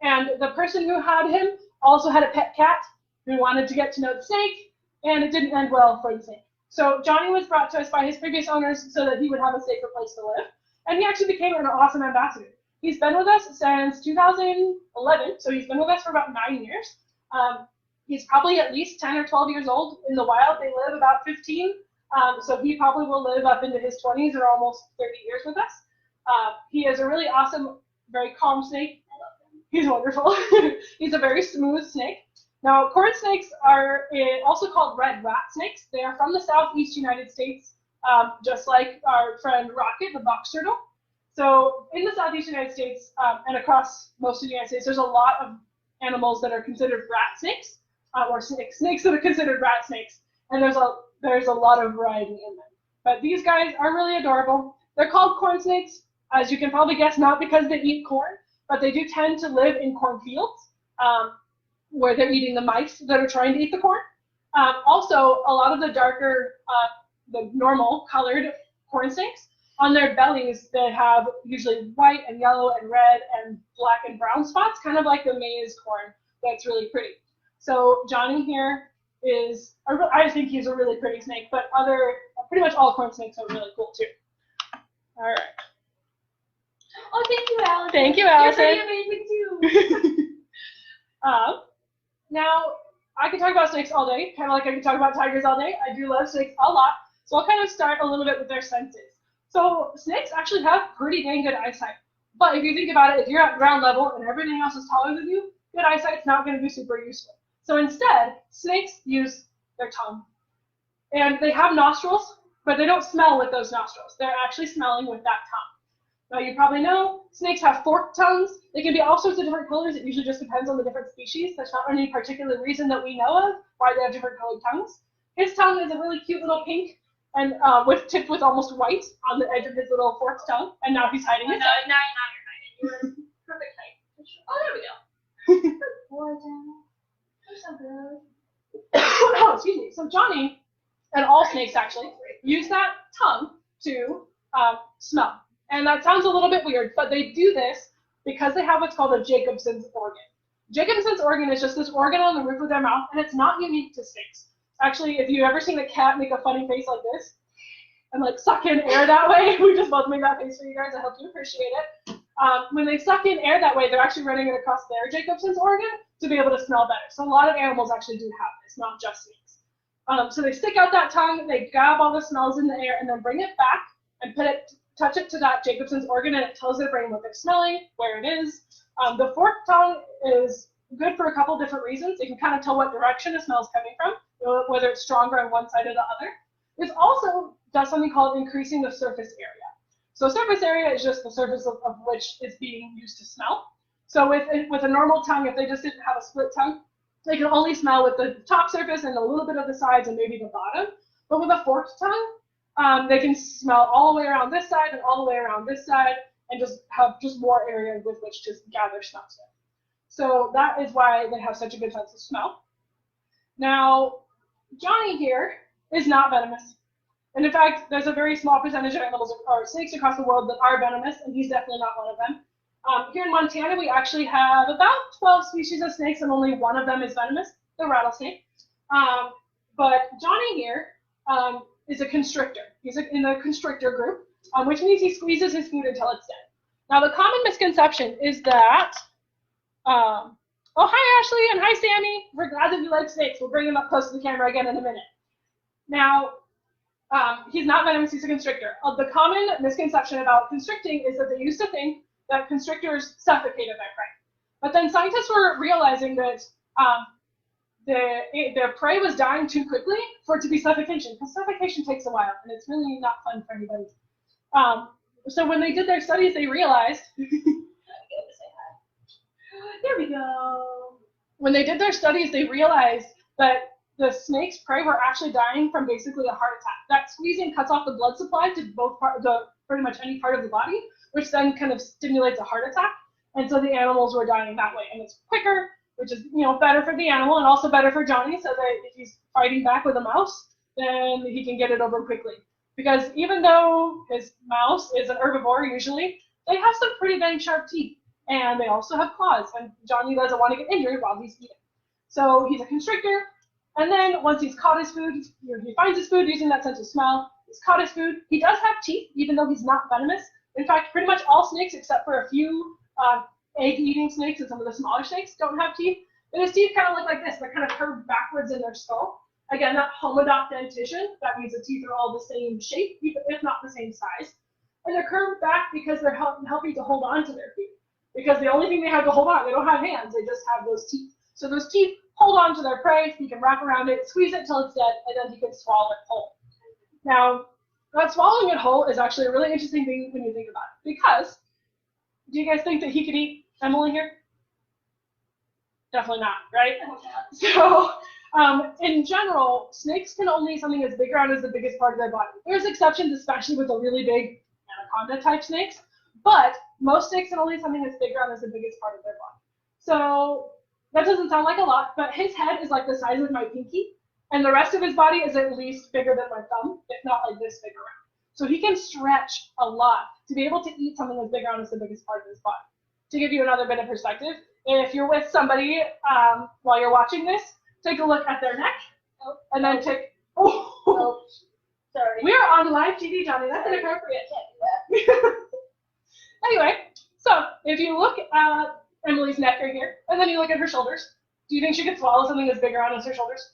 And the person who had him also had a pet cat who wanted to get to know the snake, and it didn't end well for the snake. So Johnny was brought to us by his previous owners so that he would have a safer place to live, and he actually became an awesome ambassador. He's been with us since 2011, so he's been with us for about 9 years. He's probably at least 10 or 12 years old. In the wild, they live about 15, so he probably will live up into his 20s or almost 30 years with us. He is a really awesome, very calm snake. He's wonderful. He's a very smooth snake. Now, corn snakes are also called red rat snakes. They are from the southeast United States, just like our friend Rocket, the box turtle. So in the southeast United States and across most of the United States, there's a lot of animals that are considered rat snakes, or snakes that are considered rat snakes, and there's a lot of variety in them. But these guys are really adorable. They're called corn snakes, as you can probably guess, not because they eat corn, but they do tend to live in cornfields where they're eating the mice that are trying to eat the corn. Also, a lot of the darker, the normal colored corn snakes, on their bellies, they have usually white and yellow and red and black and brown spots, kind of like the maize corn that's really pretty. So Johnny here is, I think he's a really pretty snake, but pretty much all corn snakes are really cool too. All right. Oh, thank you, Allison. Thank you, Allison. You're pretty amazing too. Now, I could talk about snakes all day, kind of like I could talk about tigers all day. I do love snakes a lot, so I'll kind of start a little bit with their senses. So snakes actually have pretty dang good eyesight. But if you think about it, if you're at ground level and everything else is taller than you, good eyesight's not going to be super useful. So instead, snakes use their tongue. And they have nostrils, but they don't smell with those nostrils. They're actually smelling with that tongue. Now you probably know snakes have forked tongues. They can be all sorts of different colors. It usually just depends on the different species. There's not any particular reason that we know of why they have different colored tongues. His tongue is a really cute little pink and tipped with almost white on the edge of his little forked tongue. And now he's hiding it. No, now you're hiding. You're perfect height. Oh, there we go. Boy, Jenna. Oh, excuse me. So Johnny, and all snakes actually, use that tongue to smell. And that sounds a little bit weird, but they do this because they have what's called a Jacobson's organ. Jacobson's organ is just this organ on the roof of their mouth, and it's not unique to snakes. Actually, if you've ever seen a cat make a funny face like this, and like suck in air that way, we just both made that face for you guys, I hope you appreciate it. When they suck in air that way, they're actually running it across their Jacobson's organ to be able to smell better. So a lot of animals actually do have this, not just snakes. So they stick out that tongue, they grab all the smells in the air, and then bring it back and touch it to that Jacobson's organ, and it tells their brain what they're smelling, where it is. The forked tongue is good for a couple different reasons. It can kind of tell what direction the smell is coming from, whether it's stronger on one side or the other. It also does something called increasing the surface area. So surface area is just the surface of which is being used to smell. So with a normal tongue, if they just didn't have a split tongue, they can only smell with the top surface and a little bit of the sides and maybe the bottom. But with a forked tongue, they can smell all the way around this side and all the way around this side and just have more area with which to gather smells with. So that is why they have such a good sense of smell. Now, Johnny here is not venomous. And in fact, there's a very small percentage of animals or snakes across the world that are venomous, and he's definitely not one of them. Here in Montana, we actually have about 12 species of snakes, and only one of them is venomous, the rattlesnake. But Johnny here is a constrictor. He's in the constrictor group, which means he squeezes his food until it's dead. Now, the common misconception is that, oh, hi, Ashley, and hi, Sammy. We're glad that you like snakes. We'll bring him up close to the camera again in a minute. Now, he's not venomous, he's a constrictor. The common misconception about constricting is that they used to think that constrictors suffocated their prey. But then scientists were realizing that their prey was dying too quickly for it to be suffocation, because suffocation takes a while, and it's really not fun for anybody. So when they did their studies, they realized, there we go. When they did their studies, they realized that the snake's prey were actually dying from basically a heart attack. That squeezing cuts off the blood supply to pretty much any part of the body, which then kind of stimulates a heart attack. And so the animals were dying that way. And it's quicker, which is better for the animal and also better for Johnny, so that if he's fighting back with a mouse, then he can get it over quickly. Because even though his mouse is an herbivore usually, they have some pretty dang sharp teeth. And they also have claws, and Johnny doesn't want to get injured while he's eating. So he's a constrictor. And then once he's caught his food, he finds his food using that sense of smell. He's caught his food. He does have teeth, even though he's not venomous. In fact, pretty much all snakes, except for a few egg-eating snakes and some of the smaller snakes, don't have teeth. And his teeth kind of look like this. They're kind of curved backwards in their skull. Again, that homodont dentition, that means the teeth are all the same shape, if not the same size. And they're curved back because they're helping to hold on to their food. Because the only thing they have to hold on, they don't have hands, they just have those teeth. So those teeth hold on to their prey, he can wrap around it, squeeze it till it's dead, and then he can swallow it whole. Now, that swallowing it whole is actually a really interesting thing when you think about it. Because, do you guys think that he could eat Emily here? Definitely not, right? So, in general, snakes can only eat something as big around as the biggest part of their body. There's exceptions, especially with the really big anaconda-type snakes, but most snakes can only eat something as big around as the biggest part of their body. So, that doesn't sound like a lot, but his head is like the size of my pinky, and the rest of his body is at least bigger than my thumb, if not like this big around. So he can stretch a lot to be able to eat something as big around as the biggest part of his body. To give you another bit of perspective, if you're with somebody while you're watching this, take a look at their neck Oh, and then take. Oh, sorry. we are on live TV, Johnny. That's inappropriate. Can't do that. Anyway, so if you look at Emily's neck right here, and then you look at her shoulders, do you think she could swallow something as big around as her shoulders?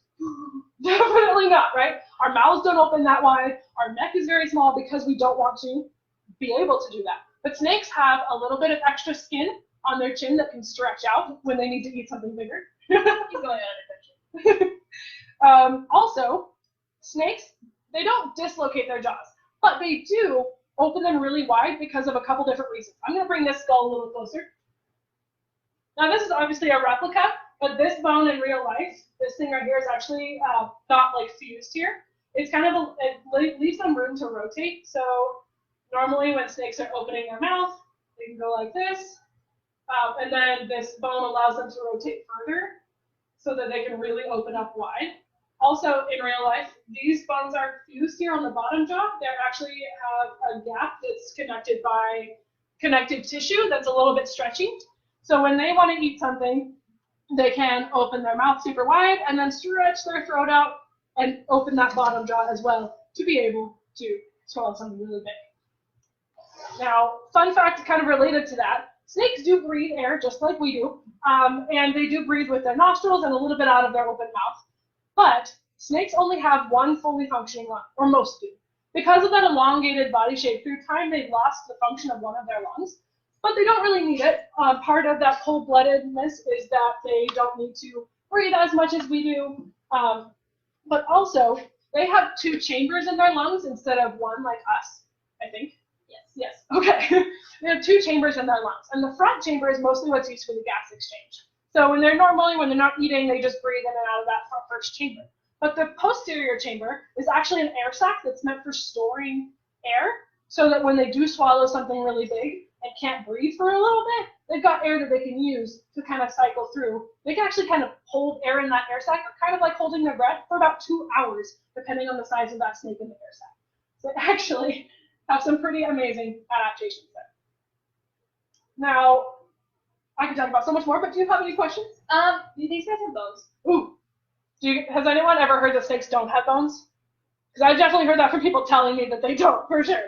Definitely not, right? Our mouths don't open that wide. Our neck is very small because we don't want to be able to do that. But snakes have a little bit of extra skin on their chin that can stretch out when they need to eat something bigger. He's going on a adventure. Also, snakes, they don't dislocate their jaws, but they do open them really wide because of a couple different reasons. I'm going to bring this skull a little closer. Now, this is obviously a replica, but this bone in real life, this thing right here is actually not like fused here. It's kind of, it leaves them room to rotate. So normally when snakes are opening their mouth, they can go like this. And then this bone allows them to rotate further so that they can really open up wide. Also, in real life, these bones are fused here on the bottom jaw. They actually have a gap that's connected by connective tissue that's a little bit stretchy. So when they want to eat something, they can open their mouth super wide and then stretch their throat out and open that bottom jaw as well to be able to swallow something really big. Now, fun fact kind of related to that, snakes do breathe air just like we do, and they do breathe with their nostrils and a little bit out of their open mouth. But snakes only have one fully functioning lung, or most do. Because of that elongated body shape, through time they've lost the function of one of their lungs, but they don't really need it. Part of that cold-bloodedness is that they don't need to breathe as much as we do, but also they have two chambers in their lungs instead of one like us, I think. Yes, okay. They have two chambers in their lungs, and the front chamber is mostly what's used for the gas exchange. So when they're not eating, they just breathe in and out of that first chamber. But the posterior chamber is actually an air sac that's meant for storing air, so that when they do swallow something really big and can't breathe for a little bit, they've got air that they can use to kind of cycle through. They can actually kind of hold air in that air sac, kind of like holding their breath for about 2 hours, depending on the size of that snake in the air sac. So they actually have some pretty amazing adaptations there. Now, I could talk about so much more, but do you have any questions? Do these guys have bones? Ooh. Has anyone ever heard that snakes don't have bones? Because I've definitely heard that from people telling me that they don't, for sure.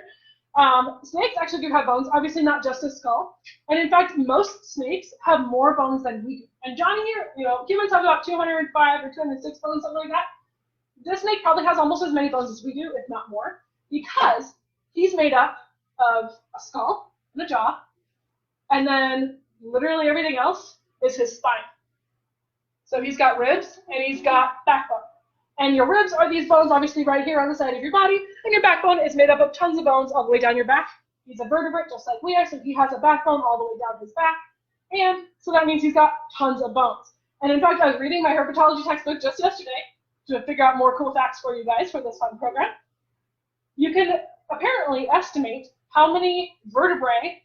Snakes actually do have bones, obviously not just a skull. And in fact, most snakes have more bones than we do. And Johnny here, humans have about 205 or 206 bones, something like that. This snake probably has almost as many bones as we do, if not more, because he's made up of a skull and a jaw, and then literally everything else is his spine. So he's got ribs and he's got backbone. And your ribs are these bones obviously right here on the side of your body, and your backbone is made up of tons of bones all the way down your back. He's a vertebrate just like we are, so he has a backbone all the way down his back. And so that means he's got tons of bones. And in fact, I was reading my herpetology textbook just yesterday to figure out more cool facts for you guys for this fun program. You can apparently estimate how many vertebrae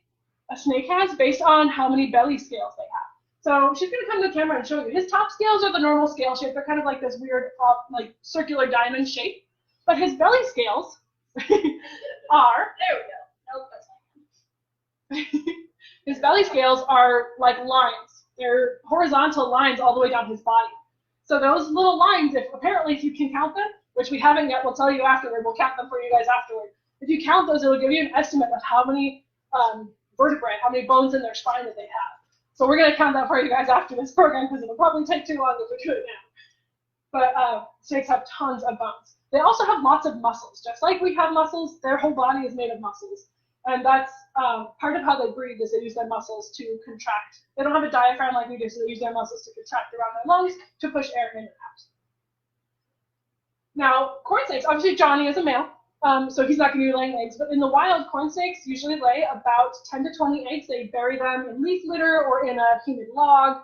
a snake has based on how many belly scales they have. So she's going to come to the camera and show you. His top scales are the normal scale shape. They're kind of like this weird, like circular diamond shape. But his belly scales are, There we go. Nope, that's not. his belly scales are like lines. They're horizontal lines all the way down his body. So those little lines, if you can count them, which we haven't yet, we'll tell you afterward. We'll count them for you guys afterward. If you count those, it'll give you an estimate of how many vertebrae, how many bones in their spine that they have. So we're going to count that for you guys after this program because it'll probably take too long if we do it now. But snakes have tons of bones. They also have lots of muscles. Just like we have muscles, their whole body is made of muscles. And that's part of how they breathe is they use their muscles to contract. They don't have a diaphragm like we do, so they use their muscles to contract around their lungs to push air in and out. Now, corn snakes, obviously Johnny is a male. So he's not going to be laying eggs, but in the wild, corn snakes usually lay about 10 to 20 eggs. They bury them in leaf litter or in a humid log,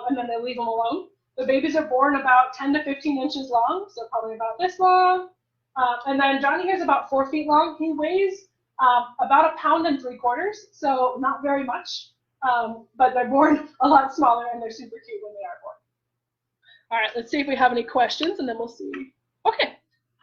and then they leave them alone. The babies are born about 10 to 15 inches long, so probably about this long. And then Johnny here is about 4 feet long. He weighs about 1.75 pounds, so not very much, but they're born a lot smaller, and they're super cute when they are born. All right, let's see if we have any questions, and then we'll see. Okay.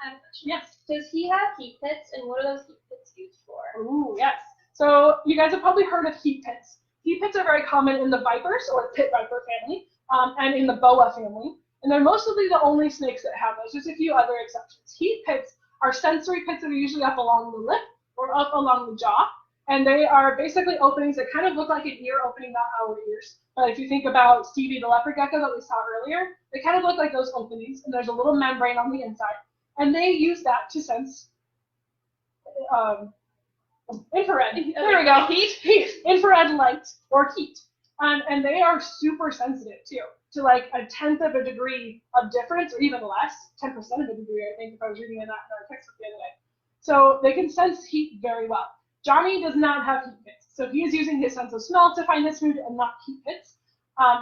I have a question. Yes. Does he have heat pits, and what are those heat pits used for? Ooh, yes. So you guys have probably heard of heat pits. Heat pits are very common in the vipers, or pit viper family, and in the boa family. And they're mostly the only snakes that have those. There's a few other exceptions. Heat pits are sensory pits that are usually up along the lip or up along the jaw. And they are basically openings that kind of look like an ear opening, not our ears. But if you think about Stevie the leopard gecko that we saw earlier, they kind of look like those openings, and there's a little membrane on the inside. And they use that to sense infrared. There we go. Heat. Infrared light or heat. And they are super sensitive too, to like 1/10 of a degree of difference, or even less, 10% of a degree, I think, if I was reading in our textbook the other day. So they can sense heat very well. Johnny does not have heat pits, so he is using his sense of smell to find his food and not heat pits.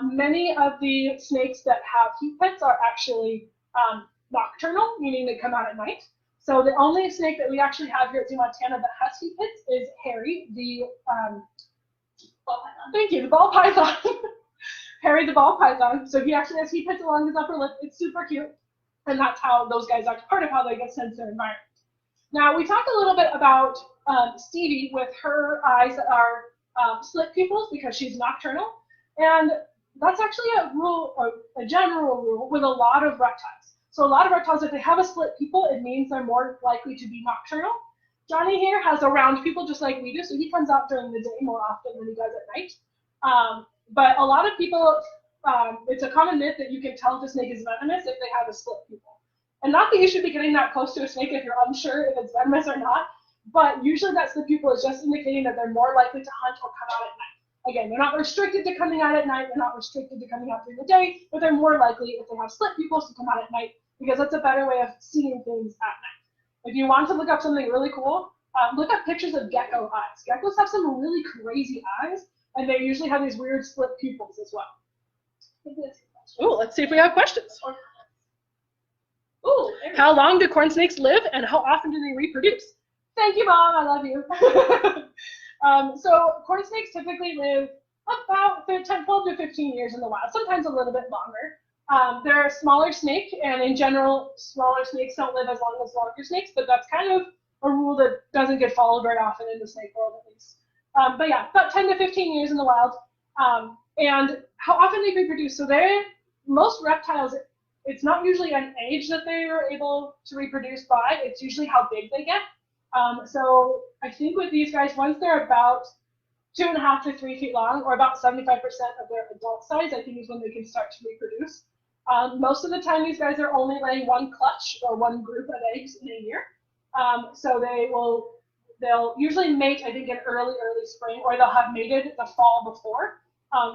Many of the snakes that have heat pits are actually nocturnal, meaning they come out at night. So the only snake that we actually have here at ZooMontana that has heat pits is Harry, the ball python. Thank you, the ball python. Harry the ball python. So he actually has heat pits along his upper lip. It's super cute, and that's how those guys are part of how they get sense their environment. Now we talked a little bit about Stevie with her eyes that are slit pupils because she's nocturnal, and that's actually a rule, a general rule with a lot of reptiles. So a lot of reptiles, if they have a slit pupil, it means they're more likely to be nocturnal. Johnny here has a round pupil just like we do, so he comes out during the day more often than he does at night. But a lot of people, it's a common myth that you can tell if a snake is venomous if they have a slit pupil. And not that you should be getting that close to a snake if you're unsure if it's venomous or not, but usually that slit pupil is just indicating that they're more likely to hunt or come out at night. Again, they're not restricted to coming out at night, they're not restricted to coming out during the day, but they're more likely if they have slit pupils to come out at night, because that's a better way of seeing things at night. If you want to look up something really cool, look up pictures of gecko eyes. Geckos have some really crazy eyes, and they usually have these weird slit pupils as well. Ooh, let's see if we have questions. Ooh, how long do corn snakes live, and how often do they reproduce? Thank you, Mom. I love you. So corn snakes typically live about 12 to 15 years in the wild, sometimes a little bit longer. They're a smaller snake, and in general, smaller snakes don't live as long as larger snakes, but that's kind of a rule that doesn't get followed very often in the snake world, at least. But yeah, about 10 to 15 years in the wild. And how often they reproduce? So most reptiles, it's not usually an age that they are able to reproduce by, it's usually how big they get. So I think with these guys, once they're about 2.5 to 3 feet long, or about 75% of their adult size, I think is when they can start to reproduce. Most of the time, these guys are only laying one clutch or one group of eggs in a year. So they'll usually mate, I think, in early spring, or they'll have mated the fall before.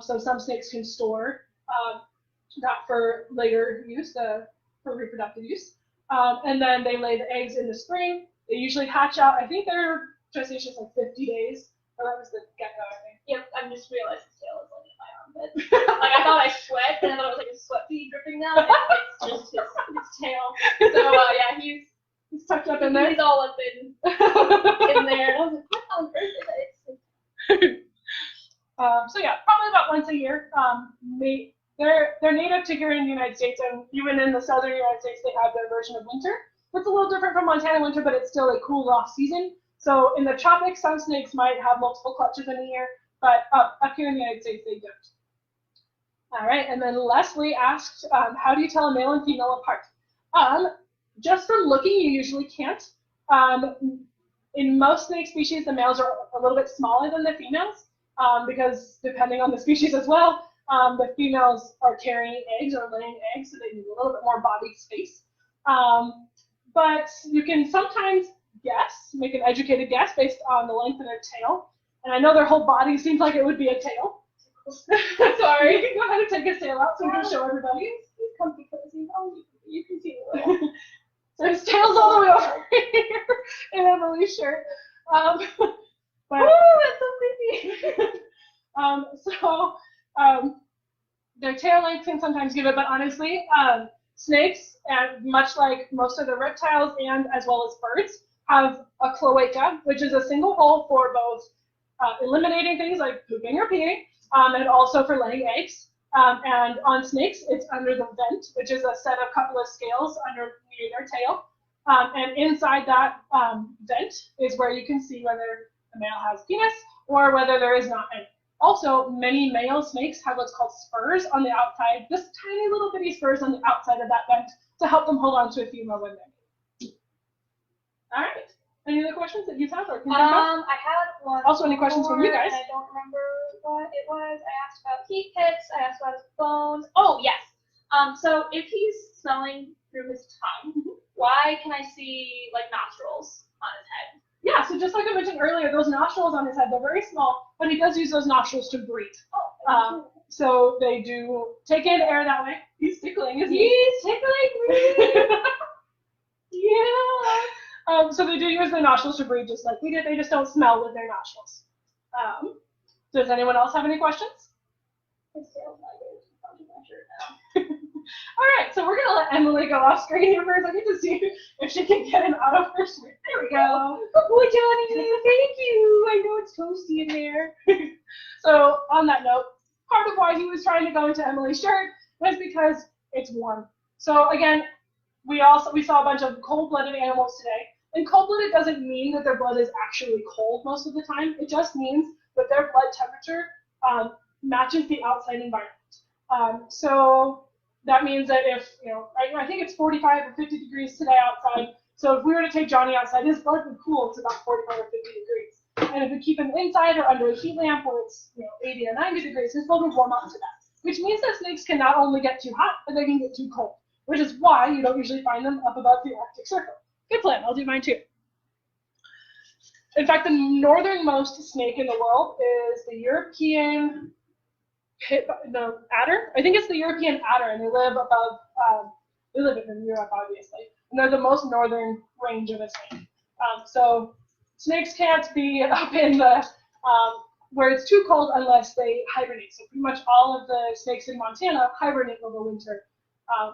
So some snakes can store that for later use, for reproductive use. And then they lay the eggs in the spring. They usually hatch out. I think their gestation is like 50 days. Oh, that was the gecko, I think. Yep, I just realized his tail is only in my armpit. Like, I thought I sweat, and I thought it was like a sweat bead dripping down, and it's just his tail. So, yeah, he's tucked up in there. He's all up in there. And I was like, what on earth is that? So, yeah, probably about once a year. They're native to here in the United States, and even in the southern United States, they have their version of winter. It's a little different from Montana winter, but it's still a cool off season. So in the tropics, some snakes might have multiple clutches in a year, but up here in the United States, they don't. All right, and then Leslie asked, how do you tell a male and female apart? Just from looking, you usually can't. In most snake species, the males are a little bit smaller than the females, because depending on the species as well, the females are carrying eggs or laying eggs, so they need a little bit more body space. But you can sometimes guess, make an educated guess based on the length of their tail. And I know their whole body seems like it would be a tail. Sorry, you can go ahead and take his tail out so we can show everybody. He's comfy cozy. Oh, you can see the way. So his tail's all the way over here in Emily's shirt. But, that's so creepy. Their tail length can sometimes give it, but honestly, snakes, and much like most of the reptiles and as well as birds, have a cloaca, which is a single hole for both eliminating things like pooping or peeing, and also for laying eggs. And on snakes, it's under the vent, which is a set of couple of scales under their tail. And inside that vent is where you can see whether the male has penis or whether there is not any. Also, many male snakes have what's called spurs on the outside, just tiny little bitty spurs on the outside of that vent to help them hold on to a female when they're mating. All right. Any other questions that you have or can you think of? I had one. Also, any questions from you guys? I don't remember what it was. I asked about heat pits. I asked about his bones. Oh yes. So if he's smelling through his tongue, why can I see like nostrils on his head? Yeah, so just like I mentioned earlier, those nostrils on his head, they're very small, but he does use those nostrils to breathe. So they do take in air that way. He's tickling, isn't he? He's tickling me. Yeah. So they do use their nostrils to breathe just like we did. They just don't smell with their nostrils. Does anyone else have any questions? His tail's not good. I'll do my shirt now. All right, so we're going to let Emily go off screen here for a second to see if she can get him out of her shirt. There we go. Good boy, Johnny. Thank you. I know it's toasty in there. So on that note, part of why he was trying to go into Emily's shirt was because it's warm. So again, we saw a bunch of cold-blooded animals today. And cold-blooded doesn't mean that their blood is actually cold most of the time. It just means that their blood temperature matches the outside environment. So that means that if, I think it's 45 or 50 degrees today outside. So if we were to take Johnny outside, his blood would cool to about 45 or 50 degrees. And if we keep him inside or under a heat lamp where it's 80 or 90 degrees, his blood would warm up to that. Which means that snakes can not only get too hot, but they can get too cold. Which is why you don't usually find them up above the Arctic Circle. Good plan, I'll do mine too. In fact, the northernmost snake in the world is the European adder. I think it's the European adder, and they live above, they live in Europe, obviously. And they're the most northern range of a snake. So snakes can't be up in the, where it's too cold unless they hibernate. So pretty much all of the snakes in Montana hibernate over winter,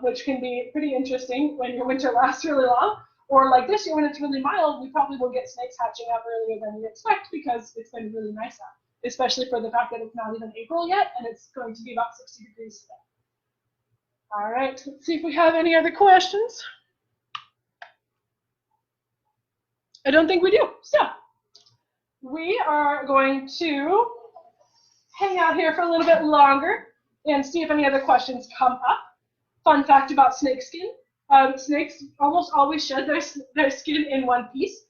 which can be pretty interesting when your winter lasts really long. Or like this year when it's really mild, we probably will get snakes hatching out earlier than we expect because it's been really nice out, especially for the fact that it's not even April yet and it's going to be about 60 degrees today. All right, let's see if we have any other questions. I don't think we do. So we are going to hang out here for a little bit longer and see if any other questions come up. Fun fact about snake skin. Snakes almost always shed their skin in one piece.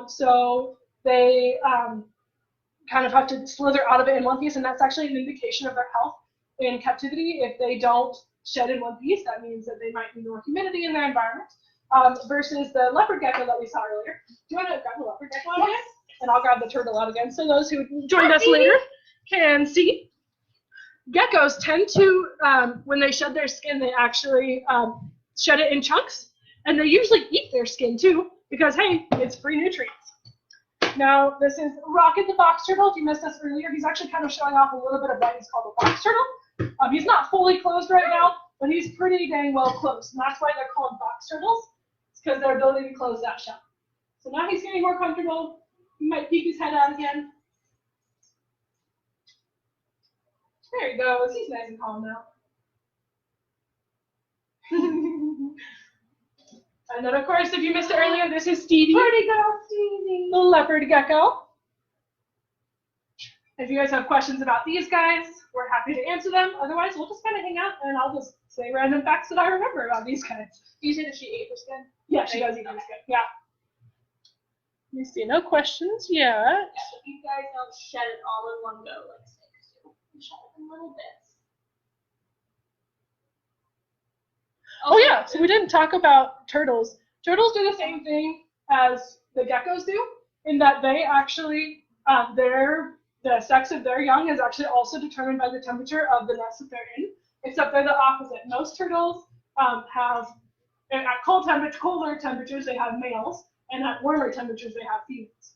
So they kind of have to slither out of it in one piece, and that's actually an indication of their health in captivity. If they don't shed in one piece, that means that they might need more humidity in their environment. Versus the leopard gecko that we saw earlier. Do you want to grab the leopard gecko out again? And I'll grab the turtle out again so those who joined us later can see. Geckos tend to, when they shed their skin, they actually shed it in chunks, and they usually eat their skin too, because hey, it's free nutrients. Now, this is Rocket the box turtle. If you missed us earlier, he's actually kind of showing off a little bit of what he's called a box turtle. He's not fully closed right now, but he's pretty dang well closed, and that's why they're called box turtles. It's because their ability to close that shell. So now he's getting more comfortable. He might peek his head out again. There he goes. He's nice and calm now. And then, of course, if you missed it earlier, this is Stevie. Where'd he go, Stevie? The leopard gecko. If you guys have questions about these guys, we're happy to answer them. Otherwise, we'll just kind of hang out, and I'll just say random facts that I remember about these guys. You say that she ate her skin? Yeah, she does eat her skin. Yeah. Let me see. No questions yet. Yeah, but you guys don't shed it all in one go like snakes do. You shed it in little bits. Oh yeah, so we didn't talk about turtles. Turtles do the same thing as the geckos do, in that they actually, the sex of their young is actually also determined by the temperature of the nest that they're in, except they're the opposite. Most turtles have, at colder temperatures, they have males, and at warmer temperatures, they have females.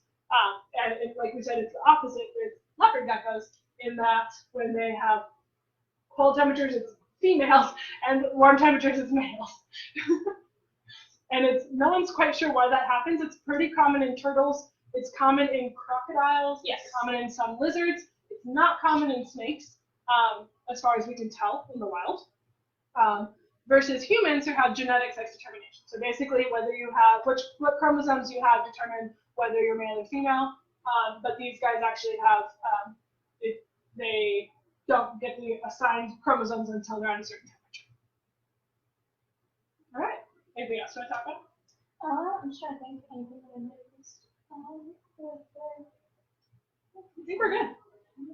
And like we said, it's the opposite with leopard geckos, in that when they have cold temperatures, it's females, and warm temperatures is males. And no one's quite sure why that happens. It's pretty common in turtles. It's common in crocodiles. Yes. It's common in some lizards. It's not common in snakes, as far as we can tell in the wild. Versus humans who have genetic sex determination. So basically, whether you have what chromosomes you have determine whether you're male or female. But these guys actually have they don't get the assigned chromosomes until they're at a certain temperature. All right. Anything else you want to talk about? I'm just trying to think of anything that I missed. I think we're good.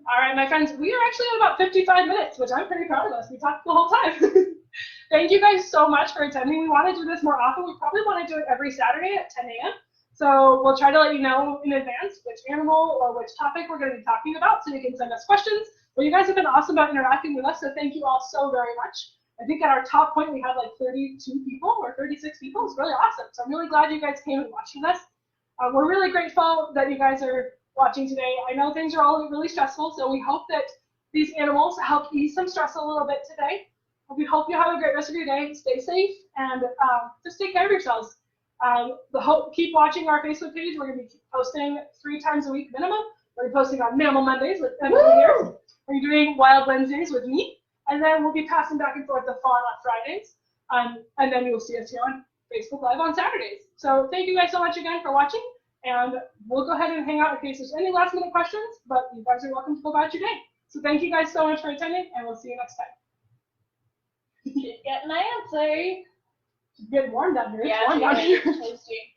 All right, my friends, we are actually at about 55 minutes, which I'm pretty proud of us. We talked the whole time. Thank you guys so much for attending. We want to do this more often. We probably want to do it every Saturday at 10 a.m. So we'll try to let you know in advance which animal or which topic we're going to be talking about so you can send us questions. But you guys have been awesome about interacting with us, so thank you all so very much. I think at our top point we had like 32 people or 36 people. It's really awesome. So I'm really glad you guys came and watched us. We're really grateful that you guys are watching today. I know things are all really stressful, so we hope that these animals help ease some stress a little bit today. We hope you have a great rest of your day. Stay safe and just take care of yourselves. Keep watching our Facebook page. We're going to be posting 3 times a week minimum. We're posting on Mammal Mondays with Emily here. We're doing Wild Wednesdays with me. And then we'll be passing back and forth the fawn on Fridays. And then you'll see us here on Facebook Live on Saturdays. So thank you guys so much again for watching. And we'll go ahead and hang out in case there's any last minute questions. But you guys are welcome to go about your day. So thank you guys so much for attending, and we'll see you next time. Get an answer. It's getting warm down here. Yeah, it's warm down here. Toasty.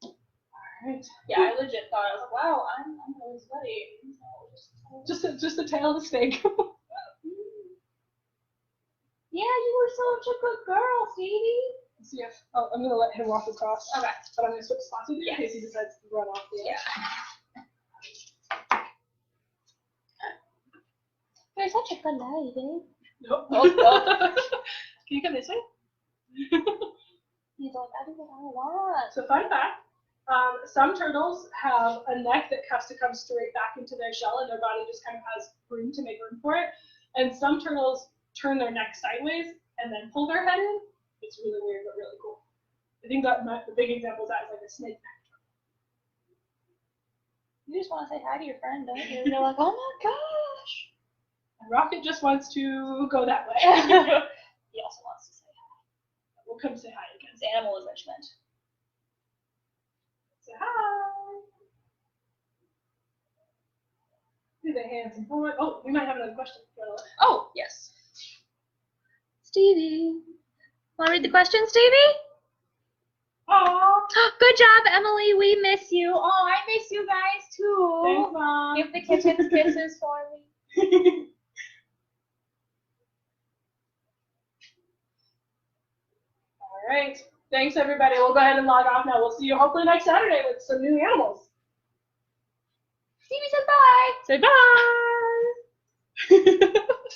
All right. Yeah, I legit thought, I was like, wow, I'm really sweaty. Just the tail of the snake. Yeah, you were such a good girl, Stevie. Let's see if I'm gonna let him walk across. Okay. But I'm gonna switch spots with you in case he decides to run off the edge. Yeah. You're such a good lady. Nope. Oh, no. Can you come this way? He's like, I do what I want. So fun fact, some turtles have a neck that has to come straight back into their shell, and their body just kind of has room to make room for it. And some turtles turn their neck sideways and then pull their head in. It's really weird, but really cool. I think that the big example of that is like a snake neck turtle. You just want to say hi to your friend, don't you? You're like, oh my gosh. And Rocket just wants to go that way. He also wants to say hi. We'll come say hi again. It's animal enrichment. Say hi. Do the hands and forward. Oh, we might have another question. Oh, yes. Stevie. Want to read the question, Stevie? Aww. Good job, Emily. We miss you. Oh, I miss you guys too. Thanks, Mom. Give the kittens kisses for me. All right. Thanks, everybody. We'll go ahead and log off now. We'll see you hopefully next Saturday with some new animals. Stevie says bye. Say bye.